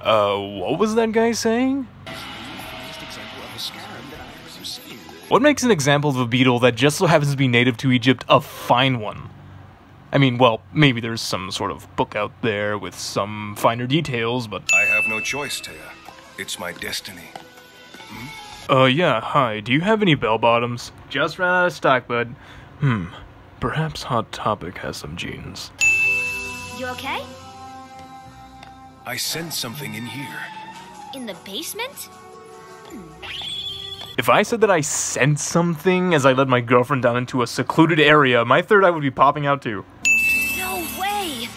What was that guy saying? What makes an example of a beetle that just so happens to be native to Egypt a fine one? I mean, well, maybe there's some sort of book out there with some finer details, but... I have no choice, Taya. It's my destiny. Yeah, hi. Do you have any bell-bottoms? Just ran out of stock, bud. Perhaps Hot Topic has some jeans. You okay? I sense something in here. In the basement? If I said that I sensed something as I led my girlfriend down into a secluded area, my third eye would be popping out too. No way!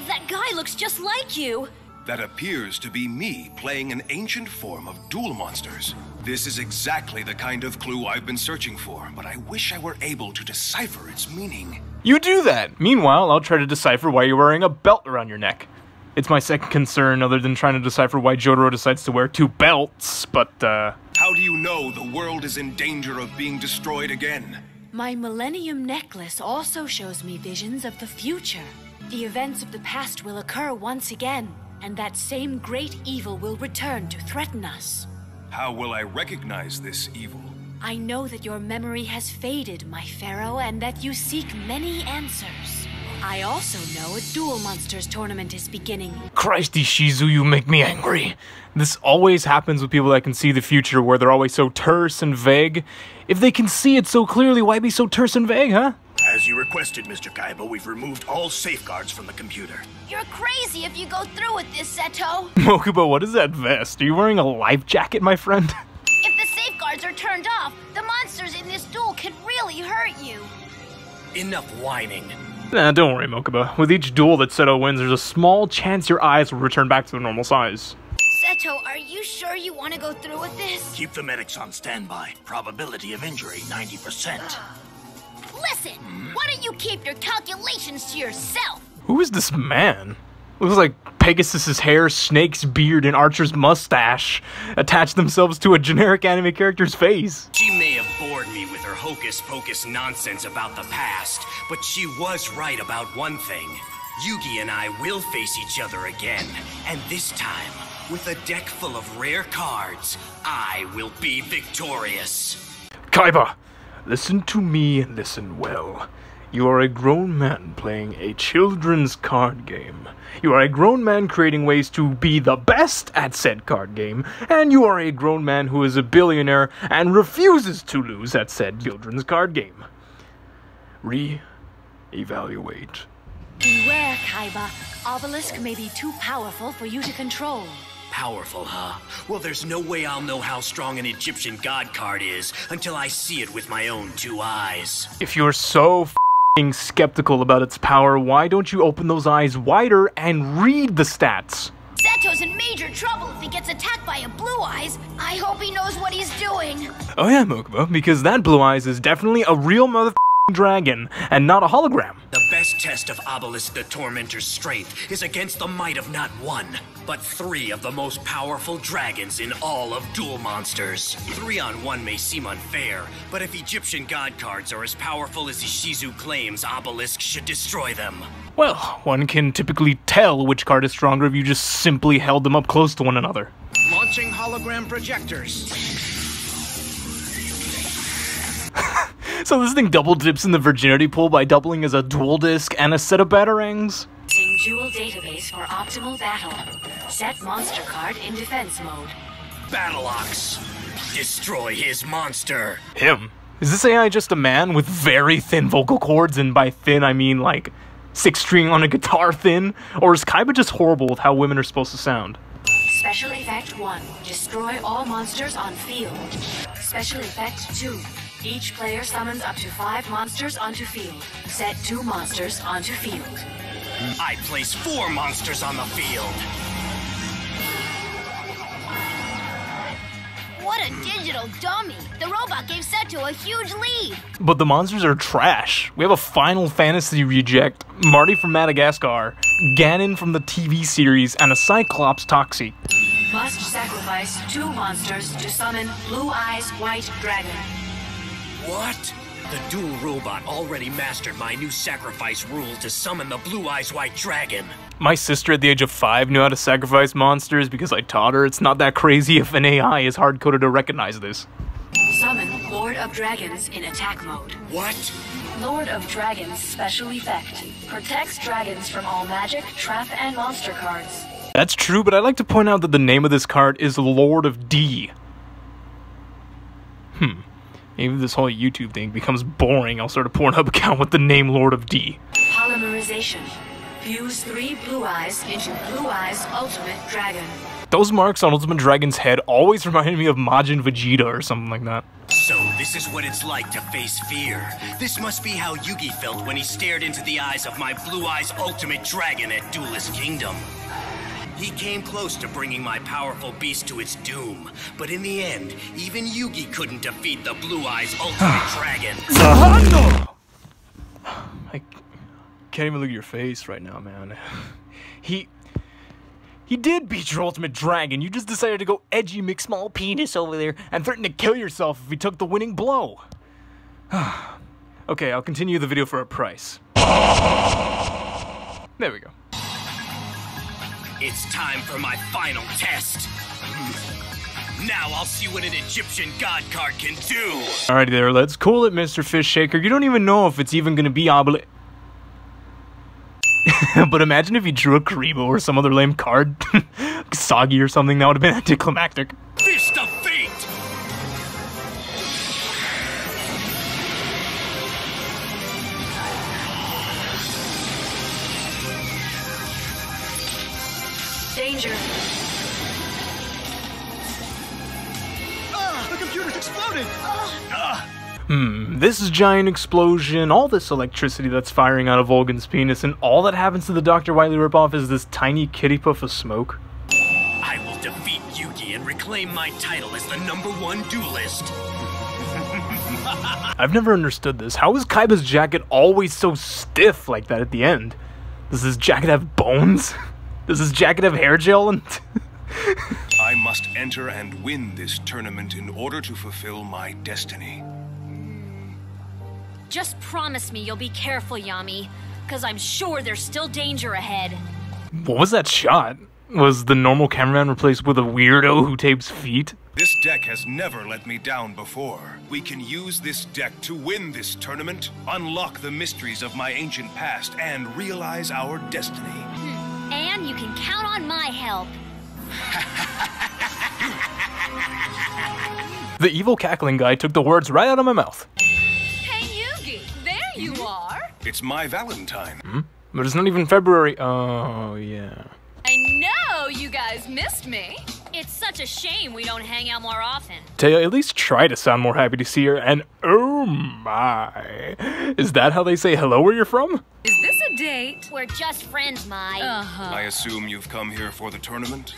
That guy looks just like you! That appears to be me playing an ancient form of duel monsters. This is exactly the kind of clue I've been searching for, but I wish I were able to decipher its meaning. You do that! Meanwhile, I'll try to decipher why you're wearing a belt around your neck. It's my second concern, other than trying to decipher why Jotaro decides to wear two belts, but, How do you know the world is in danger of being destroyed again? My Millennium Necklace also shows me visions of the future. The events of the past will occur once again, and that same great evil will return to threaten us. How will I recognize this evil? I know that your memory has faded, my Pharaoh, and that you seek many answers. I also know a Duel Monsters tournament is beginning. Christy Shizu, you make me angry. This always happens with people that can see the future, where they're always so terse and vague. If they can see it so clearly, why be so terse and vague, huh? As you requested, Mr. Kaiba, we've removed all safeguards from the computer. You're crazy if you go through with this, Seto! Mokuba, what is that vest? Are you wearing a life jacket, my friend? If the safeguards are turned off, the monsters in this duel could really hurt you. Enough whining. Nah, don't worry, Mokuba. With each duel that Seto wins, there's a small chance your eyes will return back to their normal size. Seto, are you sure you want to go through with this? Keep the medics on standby. Probability of injury, 90%. Listen, why don't you keep your calculations to yourself? Who is this man? Looks like Pegasus's hair, Snake's beard, and Archer's mustache attach themselves to a generic anime character's face. She may have bored me with her hocus-pocus nonsense about the past, but she was right about one thing. Yugi and I will face each other again, and this time, with a deck full of rare cards, I will be victorious. Kaiba, listen to me and listen well. You are a grown man playing a children's card game. You are a grown man creating ways to be the best at said card game, and you are a grown man who is a billionaire and refuses to lose at said children's card game. Re-evaluate. Beware, Kaiba. Obelisk may be too powerful for you to control. Powerful, huh? Well, there's no way I'll know how strong an Egyptian god card is until I see it with my own two eyes. If you're so f***ing skeptical about its power, why don't you open those eyes wider and read the stats? Seto's in major trouble if he gets attacked by a Blue Eyes. I hope he knows what he's doing. Oh yeah, Mokuba, because that Blue Eyes is definitely a real mother dragon, and not a hologram. The best test of Obelisk the Tormentor's strength is against the might of not one, but three of the most powerful dragons in all of Duel Monsters. 3-on-1 may seem unfair, but if Egyptian god cards are as powerful as Ishizu claims, Obelisk should destroy them. Well, one can typically tell which card is stronger if you just simply held them up close to one another. Launching hologram projectors. So this thing double dips in the virginity pool by doubling as a dual disc and a set of batarangs? Using Jewel database for optimal battle. Set monster card in defense mode. Battle Ox, destroy his monster. Him? Is this AI just a man with very thin vocal cords, and by thin I mean like 6-string on a guitar thin? Or is Kaiba just horrible with how women are supposed to sound? Special Effect 1. Destroy all monsters on field. Special Effect 2. Each player summons up to 5 monsters onto field. Set 2 monsters onto field. I place 4 monsters on the field. What a digital dummy! The robot gave Seto a huge lead! But the monsters are trash. We have a Final Fantasy reject, Marty from Madagascar, Ganon from the TV series, and a Cyclops Toxie. Must sacrifice 2 monsters to summon Blue Eyes White Dragon. What? The dual robot already mastered my new sacrifice rule to summon the Blue Eyes White Dragon. My sister at the age of 5 knew how to sacrifice monsters because I taught her. It's not that crazy if an AI is hard-coded to recognize this. Summon Lord of Dragons in attack mode. What? Lord of Dragons special effect. Protects dragons from all magic, trap, and monster cards. That's true, but I'd like to point out that the name of this card is Lord of D. Maybe this whole YouTube thing becomes boring. I'll start a Pornhub account with the name Lord of D. Polymerization. Fuse 3 Blue Eyes into Blue Eyes Ultimate Dragon. Those marks on Ultimate Dragon's head always reminded me of Majin Vegeta or something like that. So this is what it's like to face fear. This must be how Yugi felt when he stared into the eyes of my Blue Eyes Ultimate Dragon at Duelist Kingdom. He came close to bringing my powerful beast to its doom, but in the end, even Yugi couldn't defeat the Blue Eyes Ultimate Dragon. I can't even look at your face right now, man. He did beat your Ultimate Dragon. You just decided to go edgy McSmall penis over there and threaten to kill yourself if he took the winning blow. Okay, I'll continue the video for a price. There we go. It's time for my final test. Now I'll see what an Egyptian god card can do. Alrighty there, let's cool it, Mr. Fish Shaker. You don't even know if it's even gonna be Obelisk. But imagine if you drew a Karibo or some other lame card. Soggy or something, that would have been anticlimactic. Fist of Fate! Danger. The computer's exploded! This giant explosion, all this electricity that's firing out of Volgan's penis, and all that happens to the Dr. Wily ripoff is this tiny kitty puff of smoke. I will defeat Yugi and reclaim my title as the #1 duelist. I've never understood this. How is Kaiba's jacket always so stiff like that at the end? Does his jacket have bones? Does his jacket have hair gel? I must enter and win this tournament in order to fulfill my destiny. Just promise me you'll be careful, Yami, because I'm sure there's still danger ahead. What was that shot? Was the normal cameraman replaced with a weirdo who tapes feet? This deck has never let me down before. We can use this deck to win this tournament, unlock the mysteries of my ancient past, and realize our destiny. And you can count on my help. The evil cackling guy took the words right out of my mouth. Hey, Yugi, there you are. It's my Valentine. But it's not even February. Oh, yeah. I know you guys missed me. It's such a shame we don't hang out more often. Taya, at least try to sound more happy to see her, and oh my. Is that how they say hello where you're from? Is this a date? We're just friends, Mai. I assume you've come here for the tournament?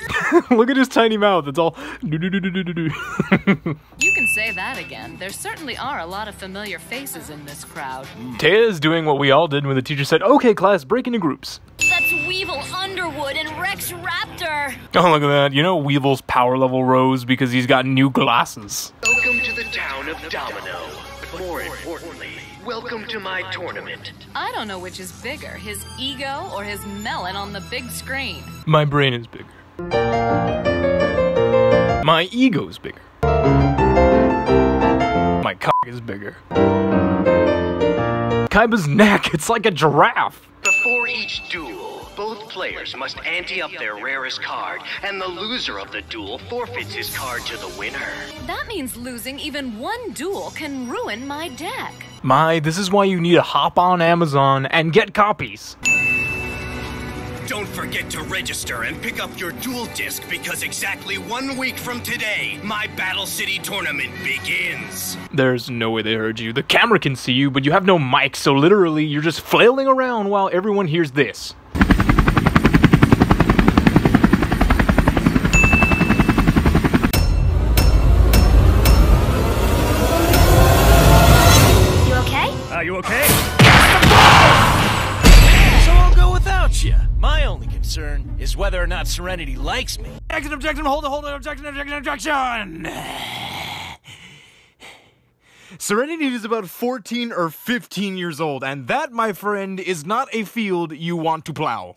Look at his tiny mouth, it's all do-do-do-do-do-do. You can say that again. There certainly are a lot of familiar faces in this crowd. Taya is doing what we all did when the teacher said, okay class, break into groups. That's Weevil Underwood and Rex Raptor. Oh, look at that. You know Weevil's power level rose because he's got new glasses. Welcome to the town of Domino. But more importantly, welcome to my tournament. I don't know which is bigger, his ego or his melon on the big screen. My brain is bigger. My ego's bigger. My cock is bigger. Kaiba's neck, it's like a giraffe. Before each duel, both players must ante up their rarest card, and the loser of the duel forfeits his card to the winner. That means losing even one duel can ruin my deck. This is why you need to hop on Amazon and get copies. Don't forget to register and pick up your duel disc because exactly 1 week from today, my Battle City tournament begins. There's no way they heard you. The camera can see you, but you have no mic, so literally you're just flailing around while everyone hears this. You okay? You okay? So I'll go without you. My only concern is whether or not Serenity likes me. Objection, hold on, objection! Serenity is about 14 or 15 years old, and that, my friend, is not a field you want to plow.